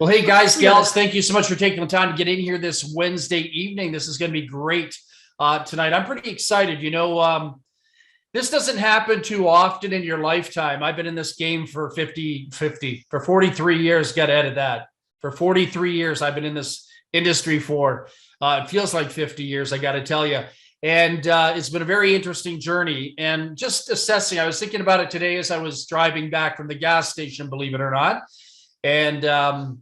Well, hey guys, gals, thank you so much for taking the time to get in here this Wednesday evening. This is going to be great tonight. I'm pretty excited. This doesn't happen too often in your lifetime. I've been in this game for for 43 years. Got to edit that. For 43 years, I've been in this industry for, it feels like 50 years, I got to tell you. And it's been a very interesting journey. And just assessing, I was thinking about it today as I was driving back from the gas station, believe it or not. And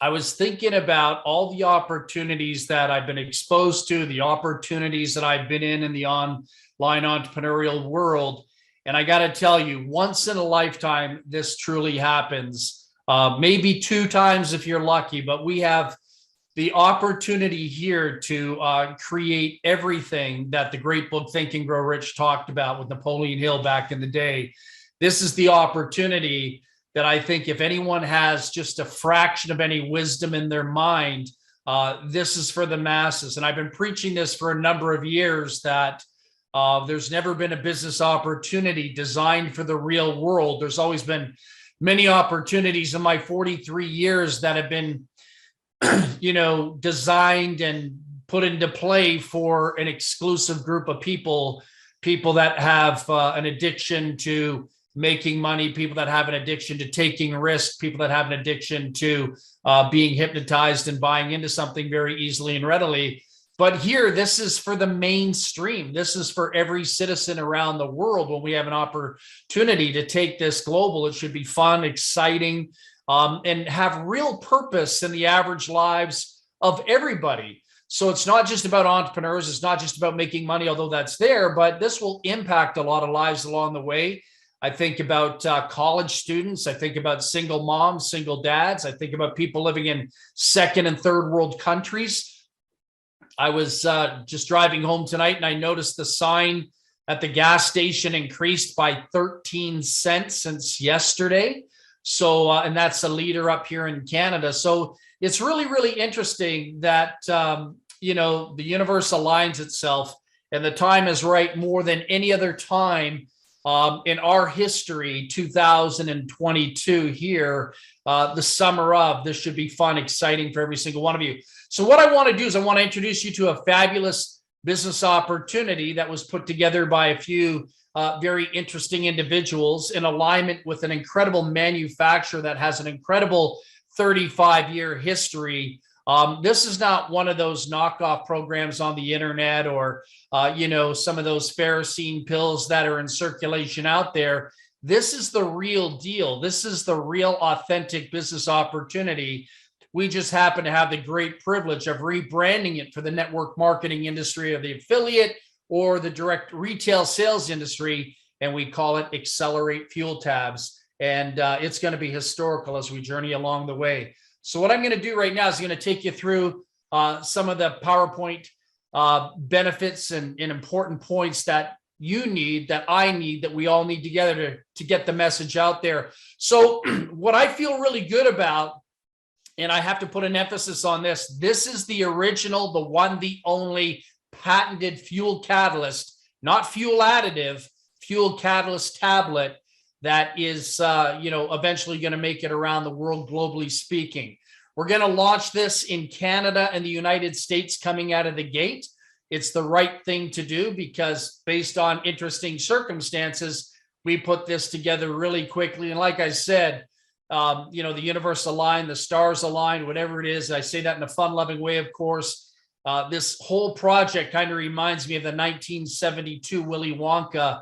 I was thinking about all the opportunities that I've been exposed to, the opportunities that I've been in the online entrepreneurial world. And I got to tell you, once in a lifetime, this truly happens. Maybe two times if you're lucky, but we have the opportunity here to create everything that the great book Think and Grow Rich talked about with Napoleon Hill back in the day. This is the opportunity that I think if anyone has just a fraction of any wisdom in their mind, this is for the masses. And I've been preaching this for a number of years that there's never been a business opportunity designed for the real world. There's always been many opportunities in my 43 years that have been, designed and put into play for an exclusive group of people that have an addiction to making money, people that have an addiction to taking risks, people that have an addiction to being hypnotized and buying into something very easily and readily. But here, this is for the mainstream. This is for every citizen around the world. When we have an opportunity to take this global, it should be fun, exciting, and have real purpose in the average lives of everybody. So it's not just about entrepreneurs. It's not just about making money, although that's there, but this will impact a lot of lives along the way. I think about college students. I think about single moms, single dads. I think about people living in second and third world countries. I was just driving home tonight and I noticed the sign at the gas station increased by 13 cents since yesterday. So, and that's a leader up here in Canada. So it's really, really interesting that, the universe aligns itself and the time is right more than any other time in our history. 2022 here, the summer of. This should be fun, exciting for every single one of you. So what I want to do is I want to introduce you to a fabulous business opportunity that was put together by a few very interesting individuals in alignment with an incredible manufacturer that has an incredible 35-year history. This is not one of those knockoff programs on the internet or, some of those Ferrocene pills that are in circulation out there. This is the real deal. This is the real authentic business opportunity. We just happen to have the great privilege of rebranding it for the network marketing industry or the affiliate or the direct retail sales industry. And we call it Xcelerate Fuel Tabs. And it's going to be historical as we journey along the way. So what I'm going to do right now is going to take you through some of the PowerPoint benefits and important points that you need, that I need, that we all need together to get the message out there. So what I feel really good about, and I have to put an emphasis on this, this is the original, the one, the only patented fuel catalyst, not fuel additive, fuel catalyst tablet that is, eventually going to make it around the world, globally speaking. We're going to launch this in Canada and the United States coming out of the gate. It's the right thing to do because based on interesting circumstances, we put this together really quickly. And like I said, the universe aligned, the stars aligned, whatever it is. I say that in a fun-loving way, of course. This whole project kind of reminds me of the 1972 Willy Wonka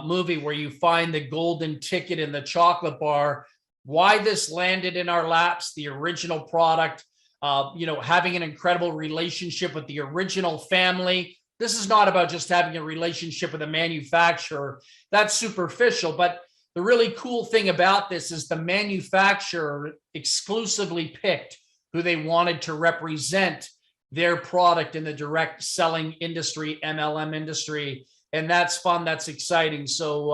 movie where you find the golden ticket in the chocolate bar. Why this landed in our laps, the original product, having an incredible relationship with the original family. This is not about just having a relationship with a manufacturer. That's superficial. But the really cool thing about this is the manufacturer exclusively picked who they wanted to represent their product in the direct selling industry, MLM industry. And that's fun. That's exciting. So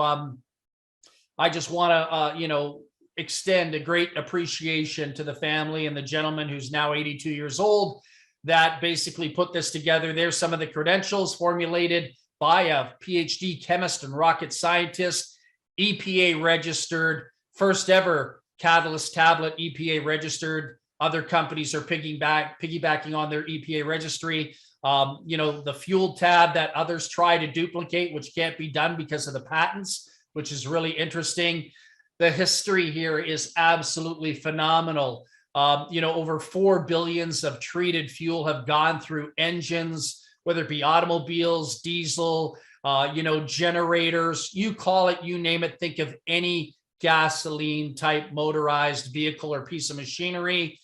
I just want to, extend a great appreciation to the family and the gentleman who's now 82 years old that basically put this together. There's some of the credentials formulated by a PhD chemist and rocket scientist, EPA registered, first ever catalyst tablet, EPA registered. Other companies are piggybacking on their EPA registry. The fuel tab that others try to duplicate, which can't be done because of the patents, which is really interesting. The history here is absolutely phenomenal. Over 4 billions of treated fuel have gone through engines, whether it be automobiles, diesel, generators, you call it, you name it. Think of any gasoline type motorized vehicle or piece of machinery.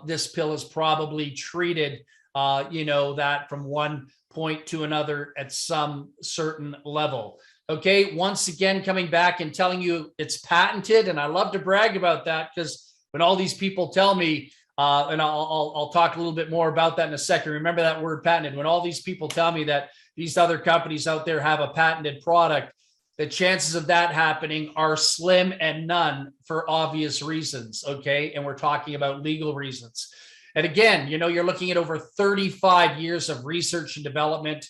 This pill is probably treated, that from one point to another at some certain level. Okay, once again, coming back and telling you it's patented, and I love to brag about that, because when all these people tell me, and I'll talk a little bit more about that in a second. Remember that word patented. When all these people tell me that these other companies out there have a patented product, the chances of that happening are slim and none for obvious reasons. Okay, and we're talking about legal reasons. And again, you're looking at over 35 years of research and development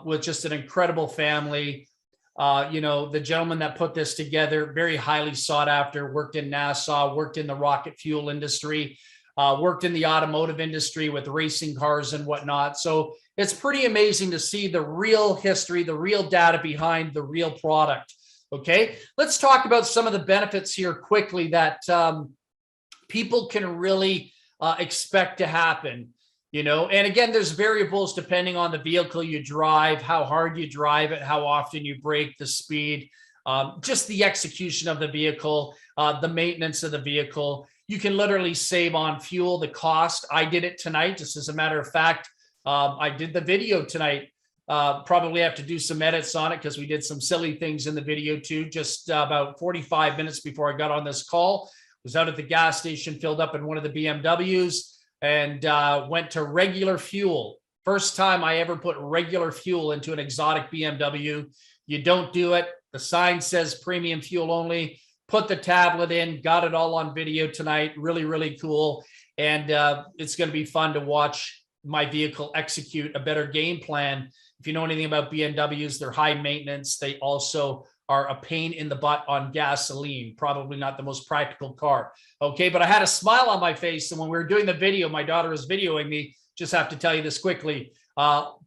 with just an incredible family. The gentleman that put this together, very highly sought after, worked in NASA, worked in the rocket fuel industry, worked in the automotive industry with racing cars and whatnot. So it's pretty amazing to see the real history, the real data behind the real product. Okay, let's talk about some of the benefits here quickly that people can really expect to happen. And again, there's variables depending on the vehicle you drive, how hard you drive it, how often you brake, the speed, just the execution of the vehicle, the maintenance of the vehicle. You can literally save on fuel, the cost. I did it tonight, just as a matter of fact. I did the video tonight. Probably have to do some edits on it because we did some silly things in the video too. Just about 45 minutes before I got on this call, was out at the gas station, filled up in one of the BMWs, and went to regular fuel. First time I ever put regular fuel into an exotic BMW. You don't do it. The sign says premium fuel only. Put the tablet in, got it all on video tonight. Really, really cool. And it's going to be fun to watch my vehicle execute a better game plan. If you know anything about BMWs, they're high maintenance. They also are a pain in the butt on gasoline. Probably not the most practical car. Okay, but I had a smile on my face. And when we were doing the video, my daughter was videoing me. Just have to tell you this quickly.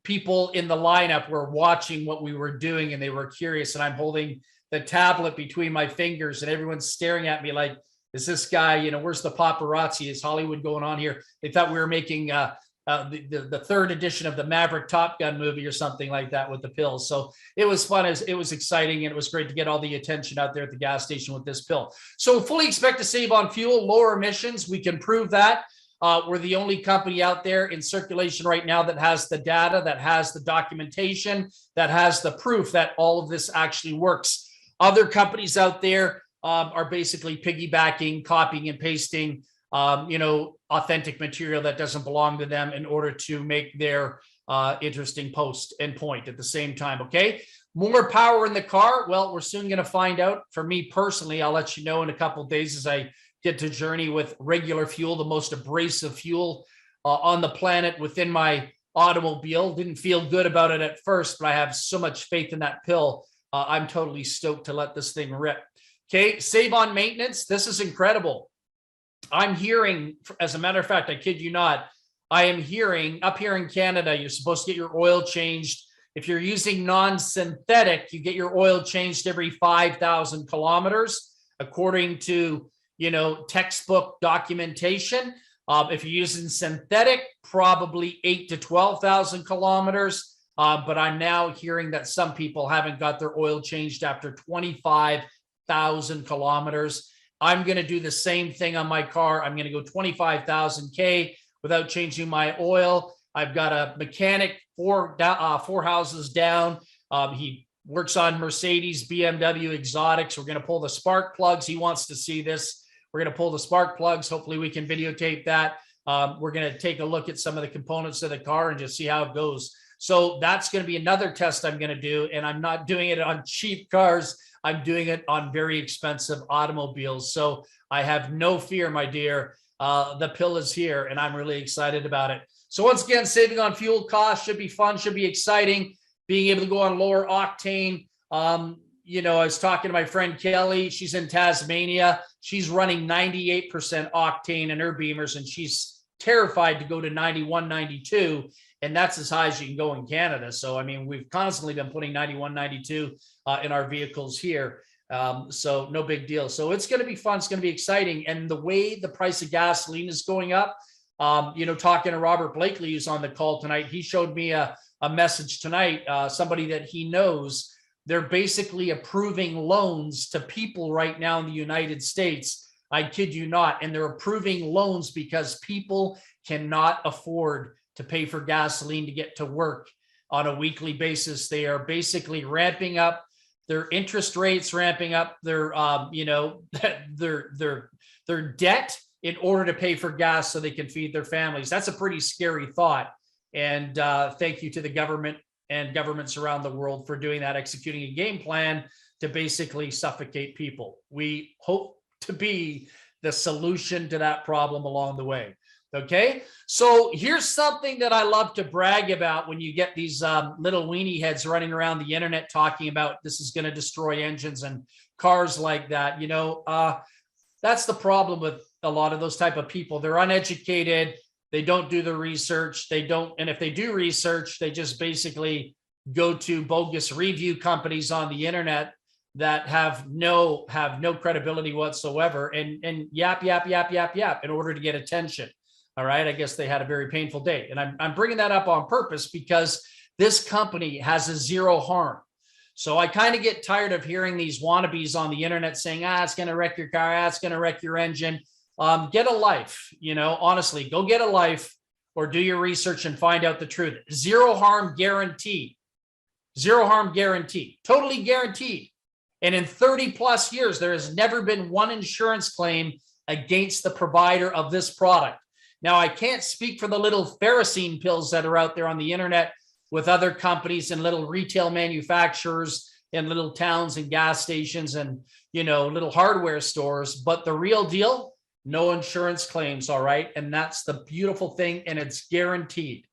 People in the lineup were watching what we were doing and they were curious. And I'm holding the tablet between my fingers and everyone's staring at me like, is this guy, where's the paparazzi? Is Hollywood going on here? They thought we were making the third edition of the Maverick Top Gun movie or something like that with the pills. So it was fun, it was exciting, and it was great to get all the attention out there at the gas station with this pill. So fully expect to save on fuel, lower emissions. We can prove that. We're the only company out there in circulation right now that has the data, that has the documentation, that has the proof that all of this actually works. Other companies out there are basically piggybacking, copying and pasting authentic material that doesn't belong to them in order to make their interesting post and point at the same time. Okay, more power in the car. Well, we're soon going to find out. For me personally, I'll let you know in a couple of days as I get to journey with regular fuel, the most abrasive fuel on the planet within my automobile. Didn't feel good about it at first, but I have so much faith in that pill. I'm totally stoked to let this thing rip. Okay, save on maintenance. This is incredible. I'm hearing, as a matter of fact, I kid you not, I am hearing up here in Canada, you're supposed to get your oil changed. If you're using non-synthetic, you get your oil changed every 5,000 kilometers, according to, textbook documentation. If you're using synthetic, probably 8,000 to 12,000 kilometers. But I'm now hearing that some people haven't got their oil changed after 25,000 kilometers. I'm going to do the same thing on my car. I'm going to go 25,000 K without changing my oil. I've got a mechanic four houses down. He works on Mercedes, BMW exotics. We're going to pull the spark plugs. He wants to see this. We're going to pull the spark plugs. Hopefully we can videotape that. We're going to take a look at some of the components of the car and just see how it goes. So that's going to be another test I'm going to do. And I'm not doing it on cheap cars. I'm doing it on very expensive automobiles. So I have no fear, my dear. The pill is here and I'm really excited about it. So once again, saving on fuel costs should be fun, should be exciting. Being able to go on lower octane, I was talking to my friend Kelly. She's in Tasmania. She's running 98% octane in her Beamers, and she's terrified to go to 91, 92. And that's as high as you can go in Canada. So, I mean, we've constantly been putting 91, 92 in our vehicles here. So no big deal. So it's going to be fun. It's going to be exciting. And the way the price of gasoline is going up, talking to Robert Blakely, who's on the call tonight, he showed me a message tonight, somebody that he knows. They're basically approving loans to people right now in the United States. I kid you not. And they're approving loans because people cannot afford to pay for gasoline to get to work on a weekly basis. They are basically ramping up their interest rates, ramping up their, their debt in order to pay for gas so they can feed their families. That's a pretty scary thought. And thank you to the government and governments around the world for doing that, executing a game plan to basically suffocate people. We hope to be the solution to that problem along the way. Okay, so here's something that I love to brag about when you get these little weenie heads running around the internet talking about this is going to destroy engines and cars like that. That's the problem with a lot of those type of people. They're uneducated. They don't do the research. And if they do research, they just basically go to bogus review companies on the internet that have no credibility whatsoever and yap in order to get attention. All right. I guess they had a very painful day. And I'm bringing that up on purpose because this company has a zero harm. So I kind of get tired of hearing these wannabes on the internet saying, it's going to wreck your car. It's going to wreck your engine. Get a life, honestly, go get a life or do your research and find out the truth. Zero harm guaranteed. Zero harm guaranteed. Totally guaranteed. And in 30 plus years, there has never been one insurance claim against the provider of this product. Now, I can't speak for the little Ferrocene pills that are out there on the internet with other companies and little retail manufacturers in little towns and gas stations and, little hardware stores. But the real deal, no insurance claims, all right? And that's the beautiful thing, and it's guaranteed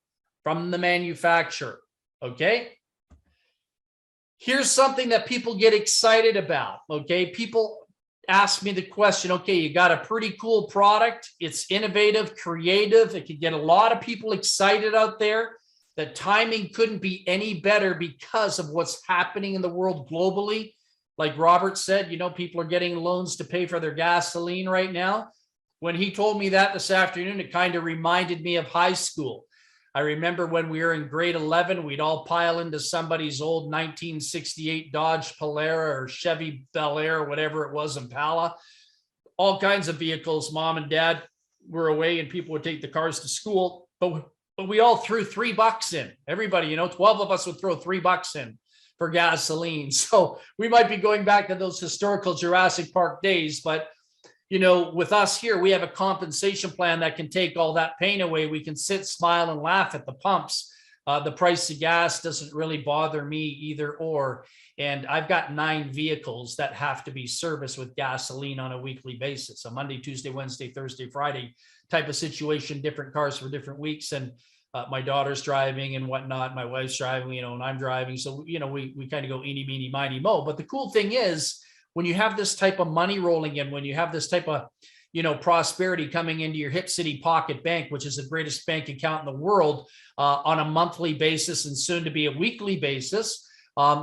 from the manufacturer, okay? Here's something that people get excited about, okay? People ask me the question, okay, you got a pretty cool product. It's innovative, creative. It could get a lot of people excited out there. The timing couldn't be any better because of what's happening in the world globally. Like Robert said, people are getting loans to pay for their gasoline right now. When he told me that this afternoon, it kind of reminded me of high school. I remember when we were in grade 11, we'd all pile into somebody's old 1968 Dodge Polara or Chevy Bel Air or whatever it was, Impala. All kinds of vehicles. Mom and dad were away and people would take the cars to school. But we all threw $3 in. Everybody, 12 of us would throw $3 in for gasoline. So we might be going back to those historical Jurassic Park days, but with us here, we have a compensation plan that can take all that pain away. We can sit, smile, and laugh at the pumps. The price of gas doesn't really bother me either or. And I've got 9 vehicles that have to be serviced with gasoline on a weekly basis. A Monday, Tuesday, Wednesday, Thursday, Friday type of situation, different cars for different weeks. And my daughter's driving and whatnot. My wife's driving, and I'm driving. So, we kind of go eeny, meeny, miny, mo. But the cool thing is, when you have this type of money rolling in, when you have this type of, prosperity coming into your Hip City Pocket Bank, which is the greatest bank account in the world on a monthly basis and soon to be a weekly basis,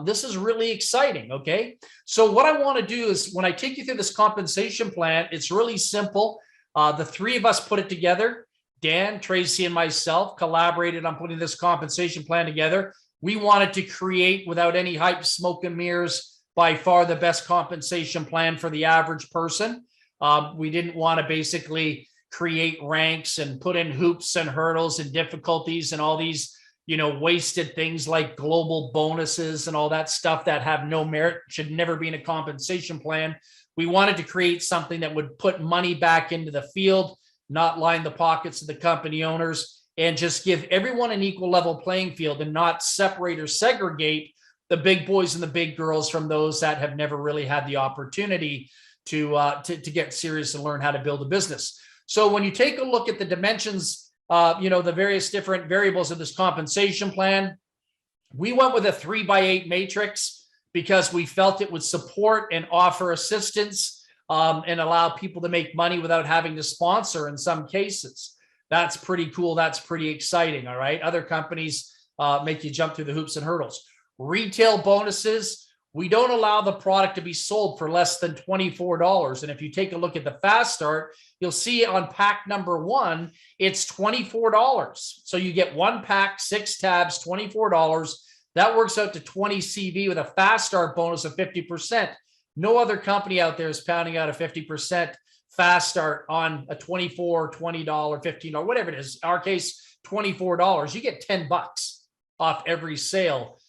this is really exciting. Okay. So what I want to do is when I take you through this compensation plan, it's really simple. The 3 of us put it together. Dan, Tracy, and myself collaborated on putting this compensation plan together. We wanted to create, without any hype, smoke and mirrors, by far the best compensation plan for the average person. We didn't want to basically create ranks and put in hoops and hurdles and difficulties and all these, wasted things like global bonuses and all that stuff that have no merit, should never be in a compensation plan. We wanted to create something that would put money back into the field, not line the pockets of the company owners, and just give everyone an equal level playing field and not separate or segregate the big boys and the big girls from those that have never really had the opportunity to get serious and learn how to build a business. So when you take a look at the dimensions, the various different variables of this compensation plan, we went with a 3x8 matrix because we felt it would support and offer assistance and allow people to make money without having to sponsor in some cases. That's pretty cool. That's pretty exciting. All right. Other companies make you jump through the hoops and hurdles. Retail bonuses. We don't allow the product to be sold for less than $24. And if you take a look at the Fast Start, you'll see on pack number 1, it's $24. So you get 1 pack, 6 tabs, $24. That works out to 20 CV with a Fast Start bonus of 50%. No other company out there is pounding out a 50% Fast Start on a $24, $20, $15, whatever it is. In our case, $24. You get $10 off every sale.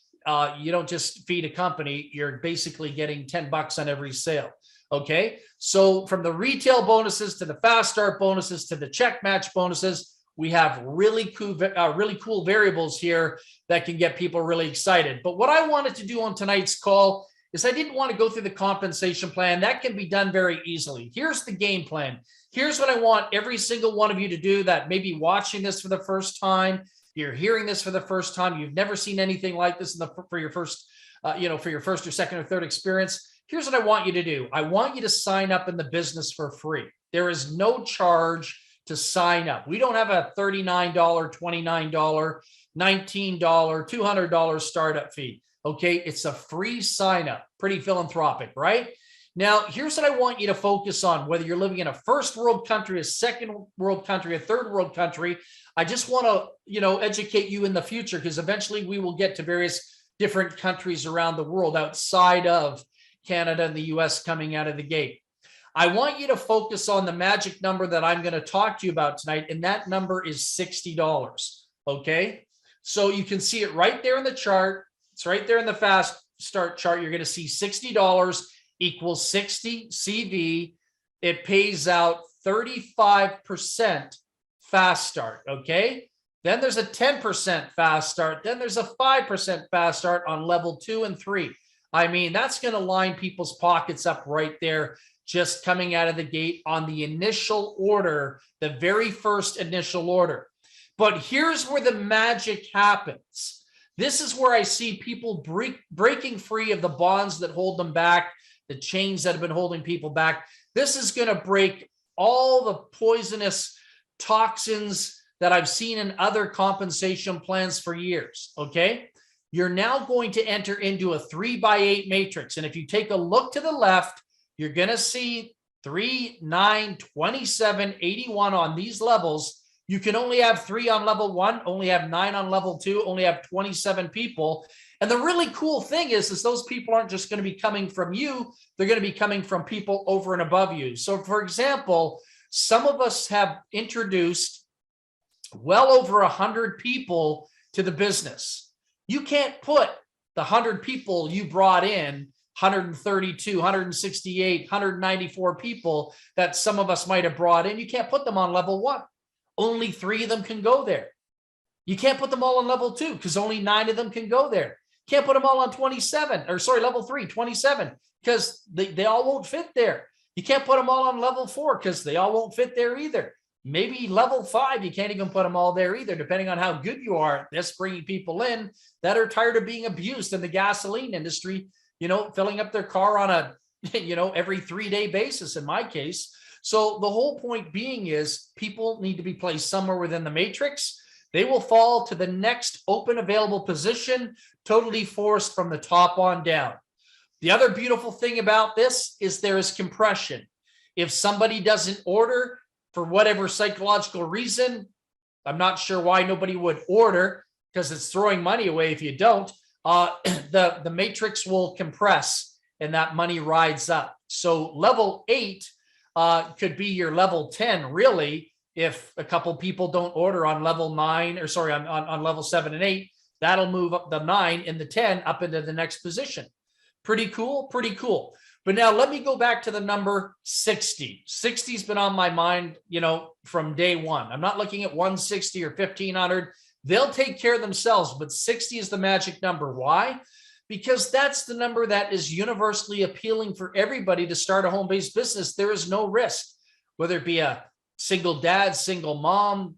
You don't just feed a company, you're basically getting $10 on every sale. Okay. So from the retail bonuses to the Fast Start bonuses to the check match bonuses, we have really cool variables here that can get people really excited. But what I wanted to do on tonight's call is I didn't want to go through the compensation plan. That can be done very easily. Here's the game plan. Here's what I want every single one of you to do that may be watching this for the first time. You're hearing this for the first time. You've never seen anything like this for your first, for your first or second or third experience. Here's what I want you to do. I want you to sign up in the business for free. There is no charge to sign up. We don't have a $39, $29, $19, $200 startup fee. Okay, it's a free sign up. Pretty philanthropic, right? Now, here's what I want you to focus on, whether you're living in a first world country, a second world country, a third world country. I just want to, educate you in the future, because eventually we will get to various different countries around the world outside of Canada and the US coming out of the gate. I want you to focus on the magic number that I'm going to talk to you about tonight, and that number is $60. Okay, so you can see it right there in the chart. It's right there in the Fast Start chart. You're going to see $60 equals 60 CV. It pays out 35% Fast Start. Okay. Then there's a 10% Fast Start. Then there's a 5% Fast Start on level 2 and 3. I mean, that's going to line people's pockets up right there, just coming out of the gate on the initial order, the very first initial order. But here's where the magic happens. This is where I see people breaking free of the bonds that hold them back, the chains that have been holding people back. This is going to break all the poisonous toxins that I've seen in other compensation plans for years. Okay. You're now going to enter into a 3x8 matrix. And if you take a look to the left, you're going to see 3, 9, 27, 81 on these levels. You can only have 3 on level 1, only have 9 on level 2, only have 27 people. And the really cool thing is those people aren't just going to be coming from you. They're going to be coming from people over and above you. So for example, some of us have introduced well over 100 people to the business. You can't put the 100 people you brought in, 132, 168, 194 people that some of us might have brought in. You can't put them on level 1. Only 3 of them can go there. You can't put them all on level 2 because only 9 of them can go there. Can't put them all on level 3, 27, because they all won't fit there. You can't put them all on level 4 because they all won't fit there either. Maybe level 5, you can't even put them all there either, depending on how good you are at this, bringing people in that are tired of being abused in the gasoline industry, filling up their car on a, every 3-day basis in my case. So the whole point being is people need to be placed somewhere within the matrix. They will fall to the next open available position, totally forced from the top on down. The other beautiful thing about this is there is compression. If somebody doesn't order for whatever psychological reason, I'm not sure why nobody would order, because it's throwing money away if you don't, the matrix will compress and that money rides up. So level 8 could be your level 10, really, if a couple people don't order on level 9, or sorry, on level 7 and 8, that'll move up the 9 and the 10 up into the next position. Pretty cool, pretty cool. But now let me go back to the number 60. 60's been on my mind, from day one. I'm not looking at 160 or 1500. They'll take care of themselves, but 60 is the magic number. Why? Because that's the number that is universally appealing for everybody to start a home-based business. There is no risk, whether it be a single dad, single mom,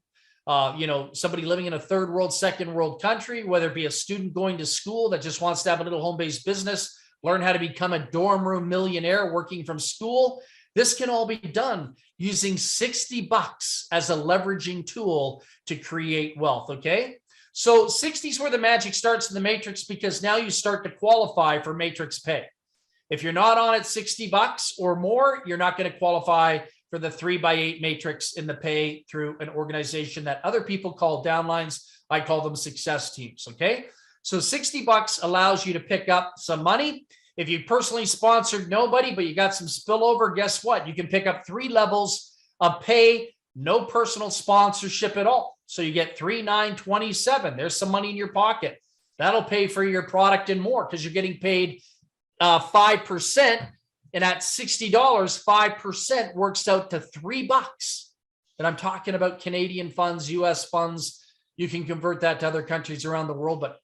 somebody living in a third world, second world country, whether it be a student going to school that just wants to have a little home-based business, learn how to become a dorm room millionaire working from school. This can all be done using $60 as a leveraging tool to create wealth, okay? So 60 is where the magic starts in the matrix, because now you start to qualify for matrix pay. If you're not on at $60 or more, you're not going to qualify for the 3x8 matrix in the pay through an organization that other people call downlines. I call them success teams, okay? So $60 allows you to pick up some money. If you personally sponsored nobody, but you got some spillover, guess what? You can pick up 3 levels of pay, no personal sponsorship at all. So you get 3, 9, 27. There's some money in your pocket. That'll pay for your product and more, because you're getting paid 5%. And at $60, 5% works out to $3. And I'm talking about Canadian funds, US funds. You can convert that to other countries around the world, but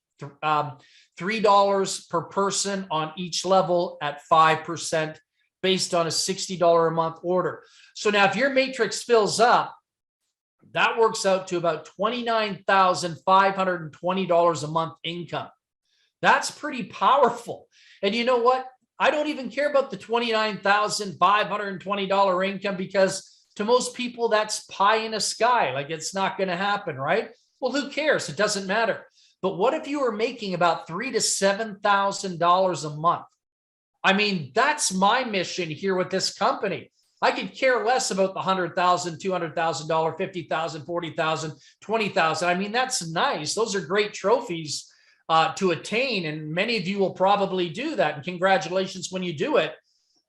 $3 per person on each level at 5% based on a $60 a month order. So now if your matrix fills up, that works out to about $29,520 a month income. That's pretty powerful. And you know what? I don't even care about the $29,520 income, because to most people, that's pie in the sky. Like, it's not going to happen, right? Well, who cares? It doesn't matter. But what if you were making about $3,000 to $7,000 a month? I mean, that's my mission here with this company. I could care less about the $100,000, $200,000, $50,000, $40,000, $20,000. I mean, that's nice. Those are great trophies to attain, and many of you will probably do that, and congratulations when you do it.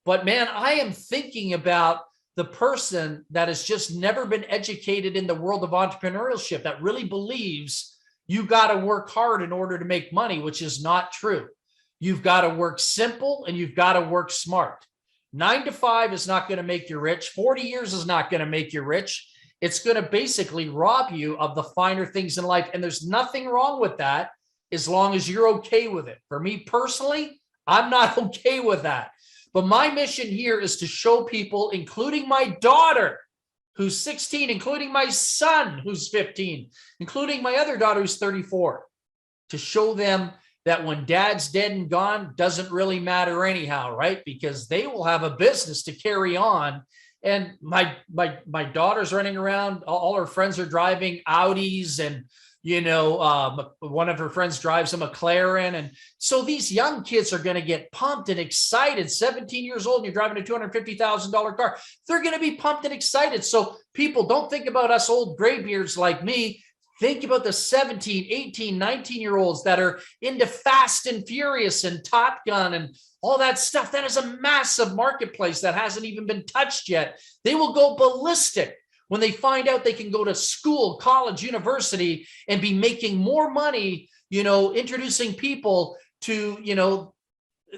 But man, I am thinking about the person that has just never been educated in the world of entrepreneurship, that really believes you got to work hard in order to make money, which is not true. You've got to work simple and you've got to work smart. 9 to 5 is not going to make you rich. 40 years is not going to make you rich. It's going to basically rob you of the finer things in life, and there's nothing wrong with that, as long as you're okay with it. For me personally, I'm not okay with that. But my mission here is to show people, including my daughter, who's 16, including my son, who's 15, including my other daughter, who's 34, to show them that when dad's dead and gone, doesn't really matter anyhow, right? Because they will have a business to carry on. And my daughter's running around, all her friends are driving Audis, and one of her friends drives a McLaren. And so these young kids are going to get pumped and excited. 17 years old, and you're driving a $250,000 car. They're going to be pumped and excited. So people, don't think about us old graybeards like me. Think about the 17, 18, 19-year-olds that are into Fast and Furious and Top Gun and all that stuff. That is a massive marketplace that hasn't even been touched yet. They will go ballistic when they find out they can go to school, college, university, and be making more money, introducing people to,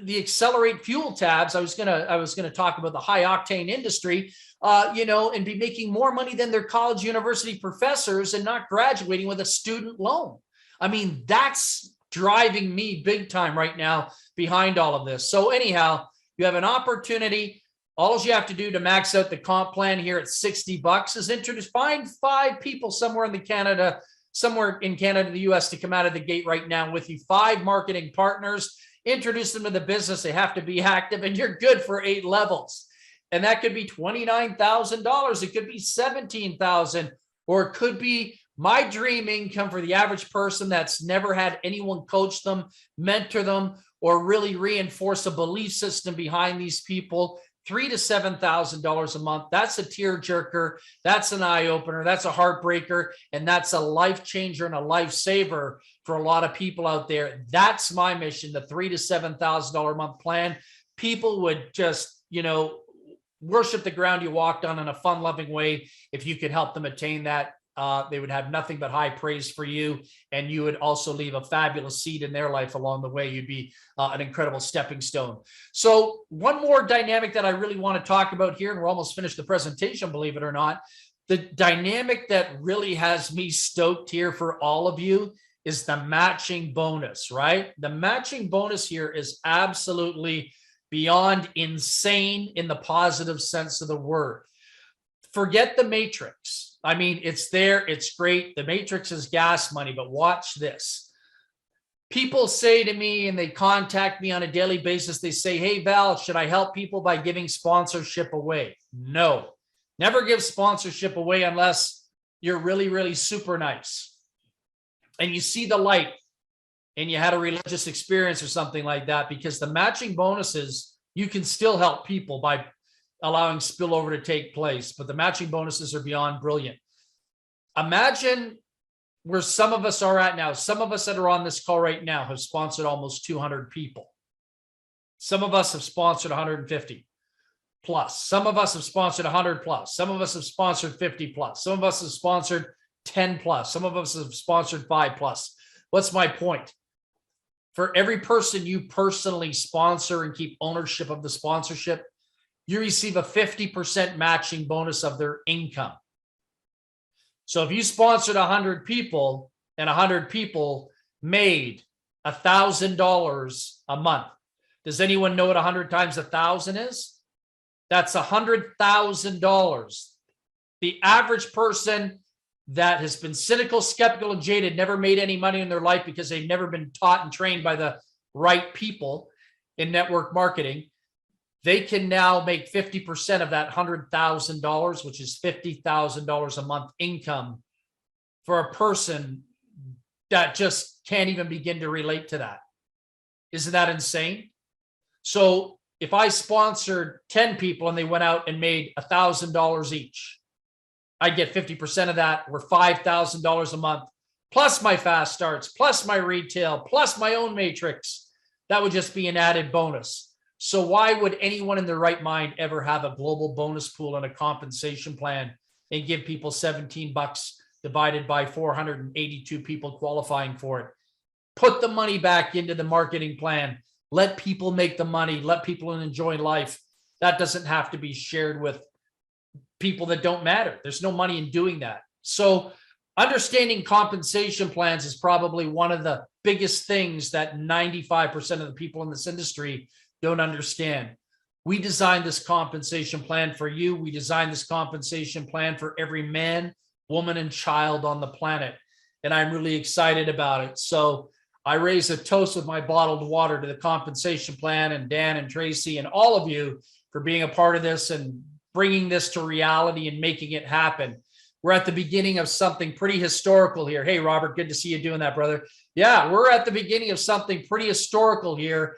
the Xcelerate fuel tabs. I was gonna talk about the high octane industry, and be making more money than their college, university professors, and not graduating with a student loan. I mean, that's driving me big time right now behind all of this. So anyhow, you have an opportunity. All you have to do to max out the comp plan here at $60 is find 5 people somewhere in Canada, the US, to come out of the gate right now with you. 5 marketing partners, introduce them to the business. They have to be active, and you're good for 8 levels. And that could be $29,000. It could be $17,000, or it could be my dream income for the average person that's never had anyone coach them, mentor them, or really reinforce a belief system behind these people. $3,000 to $7,000 a month. That's a tearjerker. That's an eye opener. That's a heartbreaker. And that's a life changer and a lifesaver for a lot of people out there. That's my mission, the $3,000 to $7,000 a month plan. People would just, worship the ground you walked on in a fun, loving way. If you could help them attain that, they would have nothing but high praise for you. And you would also leave a fabulous seed in their life along the way. You'd be an incredible stepping stone. So one more dynamic that I really want to talk about here, and we're almost finished the presentation, believe it or not. The dynamic that really has me stoked here for all of you is the matching bonus, right? The matching bonus here is absolutely beyond insane in the positive sense of the word. Forget the matrix. I mean, it's there. It's great. The matrix is gas money, but watch this. People say to me, and they contact me on a daily basis, they say, hey, Val, should I help people by giving sponsorship away? No, never give sponsorship away unless you're really, really super nice and you see the light and you had a religious experience or something like that, because the matching bonuses, you can still help people by allowing spillover to take place, but the matching bonuses are beyond brilliant. Imagine where some of us are at now. Some of us that are on this call right now have sponsored almost 200 people. Some of us have sponsored 150 plus. Some of us have sponsored 100 plus. Some of us have sponsored 50 plus. Some of us have sponsored 10 plus. Some of us have sponsored 5 plus. What's my point? For every person you personally sponsor and keep ownership of the sponsorship, you receive a 50% matching bonus of their income. So if you sponsored 100 people and 100 people made $1,000 a month, does anyone know what 100 times 1,000 is? That's $100,000. The average person that has been cynical, skeptical, and jaded, never made any money in their life because they've never been taught and trained by the right people in network marketing, they can now make 50% of that $100,000, which is $50,000 a month income for a person that just can't even begin to relate to that. Isn't that insane? So if I sponsored 10 people and they went out and made $1,000 each, I'd get 50% of that, or $5,000 a month, plus my fast starts, plus my retail, plus my own matrix. That would just be an added bonus. So why would anyone in their right mind ever have a global bonus pool and a compensation plan and give people 17 bucks divided by 482 people qualifying for it? Put the money back into the marketing plan. Let people make the money. Let people enjoy life. That doesn't have to be shared with people that don't matter. There's no money in doing that. So understanding compensation plans is probably one of the biggest things that 95% of the people in this industry don't understand. We designed this compensation plan for you. We designed this compensation plan for every man, woman, and child on the planet. And I'm really excited about it. So I raise a toast with my bottled water to the compensation plan, and Dan and Tracy and all of you for being a part of this and bringing this to reality and making it happen. We're at the beginning of something pretty historical here. Hey, Robert, good to see you doing that, brother. Yeah, we're at the beginning of something pretty historical here.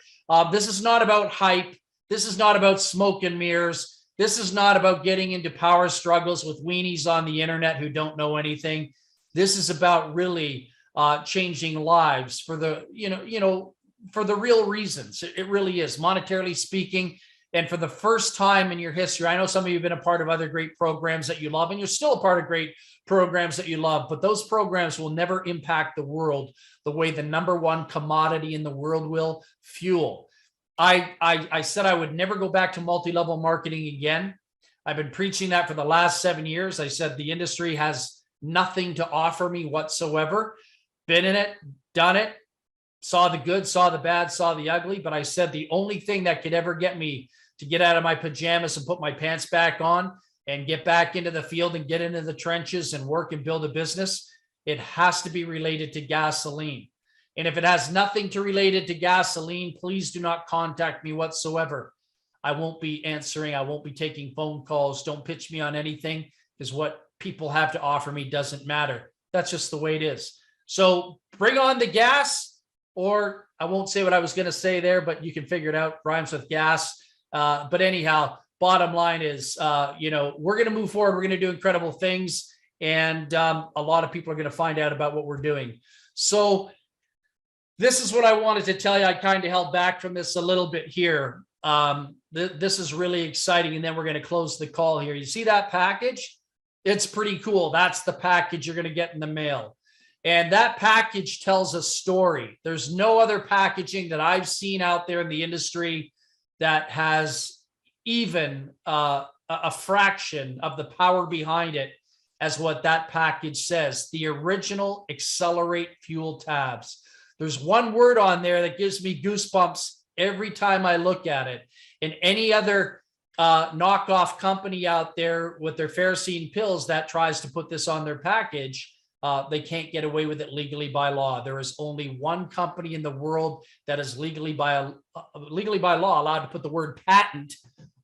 This is not about hype. This is not about smoke and mirrors. This is not about getting into power struggles with weenies on the internet who don't know anything. This is about really changing lives for the, for the real reasons. It really is, monetarily speaking. And for the first time in your history, I know some of you have been a part of other great programs that you love, and you're still a part of great programs that you love, but those programs will never impact the world the way the number one commodity in the world will: fuel. I said I would never go back to multi-level marketing again. I've been preaching that for the last 7 years. I said the industry has nothing to offer me whatsoever. Been in it, done it, saw the good, saw the bad, saw the ugly, but I said the only thing that could ever get me to get out of my pajamas and put my pants back on and get back into the field and get into the trenches and work and build a business, it has to be related to gasoline. And if it has nothing to relate it to gasoline, please do not contact me whatsoever. I won't be answering. I won't be taking phone calls. Don't pitch me on anything, because what people have to offer me doesn't matter. That's just the way it is. So bring on the gas, or I won't say what I was going to say there, but you can figure it out. Rhymes with gas. But anyhow, bottom line is, we're going to move forward. We're going to do incredible things. And a lot of people are going to find out about what we're doing. So this is what I wanted to tell you. I kind of held back from this a little bit here. This is really exciting. And then we're going to close the call here. You see that package? It's pretty cool. That's the package you're going to get in the mail. And that package tells a story. There's no other packaging that I've seen out there in the industry that has even a fraction of the power behind it as what that package says. The original Xcelerate fuel tabs. There's one word on there that gives me goosebumps every time I look at it. And any other knockoff company out there with their ferrocene pills that tries to put this on their package, they can't get away with it legally by law. There is only one company in the world that is legally by law allowed to put the word patent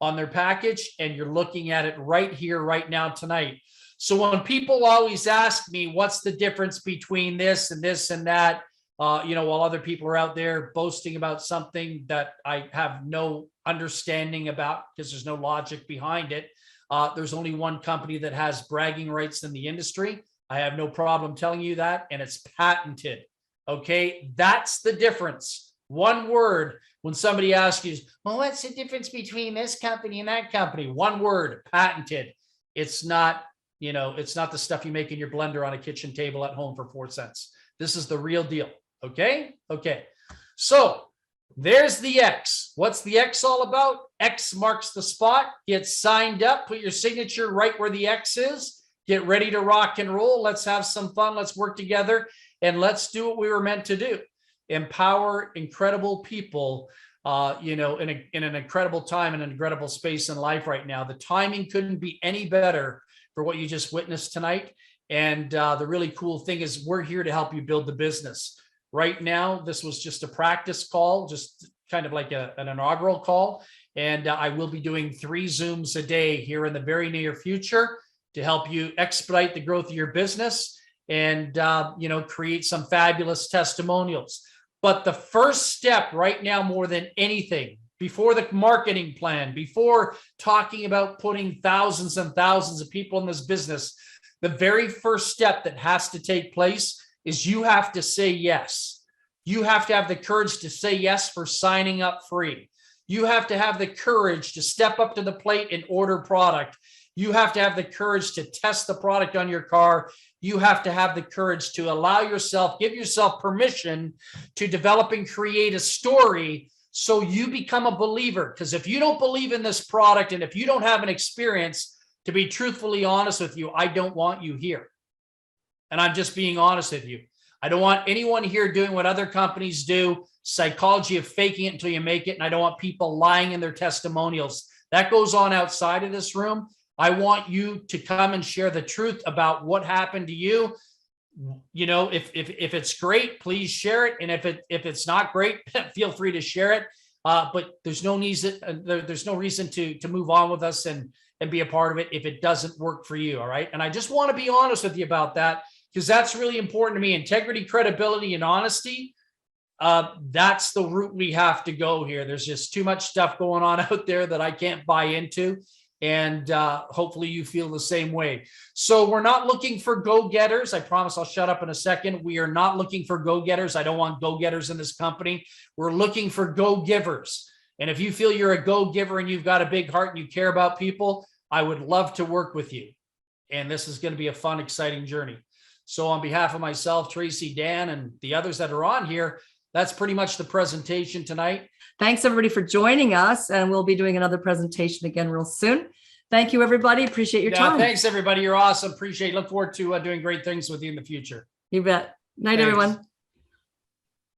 on their package, and you're looking at it right here, right now, tonight. So when people always ask me, what's the difference between this and this and that, while other people are out there boasting about something that I have no understanding about because there's no logic behind it. There's only one company that has bragging rights in the industry. I have no problem telling you that, and it's patented. Okay, that's the difference. One word. When somebody asks you, well, what's the difference between this company and that company? One word, patented. It's not, it's not the stuff you make in your blender on a kitchen table at home for 4 cents. This is the real deal. Okay. So there's the X. What's the X all about? X marks the spot. Get signed up. Put your signature right where the X is. Get ready to rock and roll. Let's have some fun. Let's work together, and let's do what we were meant to do. Empower incredible people, in an incredible time and an incredible space in life right now. The timing couldn't be any better for what you just witnessed tonight. And the really cool thing is we're here to help you build the business. Right now, this was just a practice call, just kind of like an inaugural call. And I will be doing 3 Zooms a day here in the very near future to help you expedite the growth of your business and, create some fabulous testimonials. But the first step right now, more than anything, before the marketing plan, before talking about putting thousands and thousands of people in this business, the very first step that has to take place is you have to say yes. You have to have the courage to say yes for signing up free. You have to have the courage to step up to the plate and order product. You have to have the courage to test the product on your car. You have to have the courage to allow yourself, give yourself permission to develop and create a story so you become a believer. Because if you don't believe in this product and if you don't have an experience, to be truthfully honest with you, I don't want you here. And I'm just being honest with you. I don't want anyone here doing what other companies do, psychology of faking it until you make it. And I don't want people lying in their testimonials. That goes on outside of this room. I want you to come and share the truth about what happened to you. If it's great, please share it. And if it's not great, feel free to share it. But there's no reason to move on with us and be a part of it if it doesn't work for you. All right. And I just want to be honest with you about that, because that's really important to me. Integrity, credibility, and honesty. That's the route we have to go here. There's just too much stuff going on out there that I can't buy into. And hopefully you feel the same way. So we're not looking for go-getters. I promise I'll shut up in a second. We are not looking for go-getters. I don't want go-getters in this company. We're looking for go-givers. And if you feel you're a go-giver and you've got a big heart and you care about people, I would love to work with you. And this is going to be a fun, exciting journey. So on behalf of myself, Tracy, Dan, and the others that are on here, that's pretty much the presentation tonight. Thanks, everybody, for joining us. And we'll be doing another presentation again real soon. Thank you, everybody. Appreciate your time. Thanks, everybody. You're awesome. Appreciate it. Look forward to doing great things with you in the future. You bet. Night, Thanks. everyone.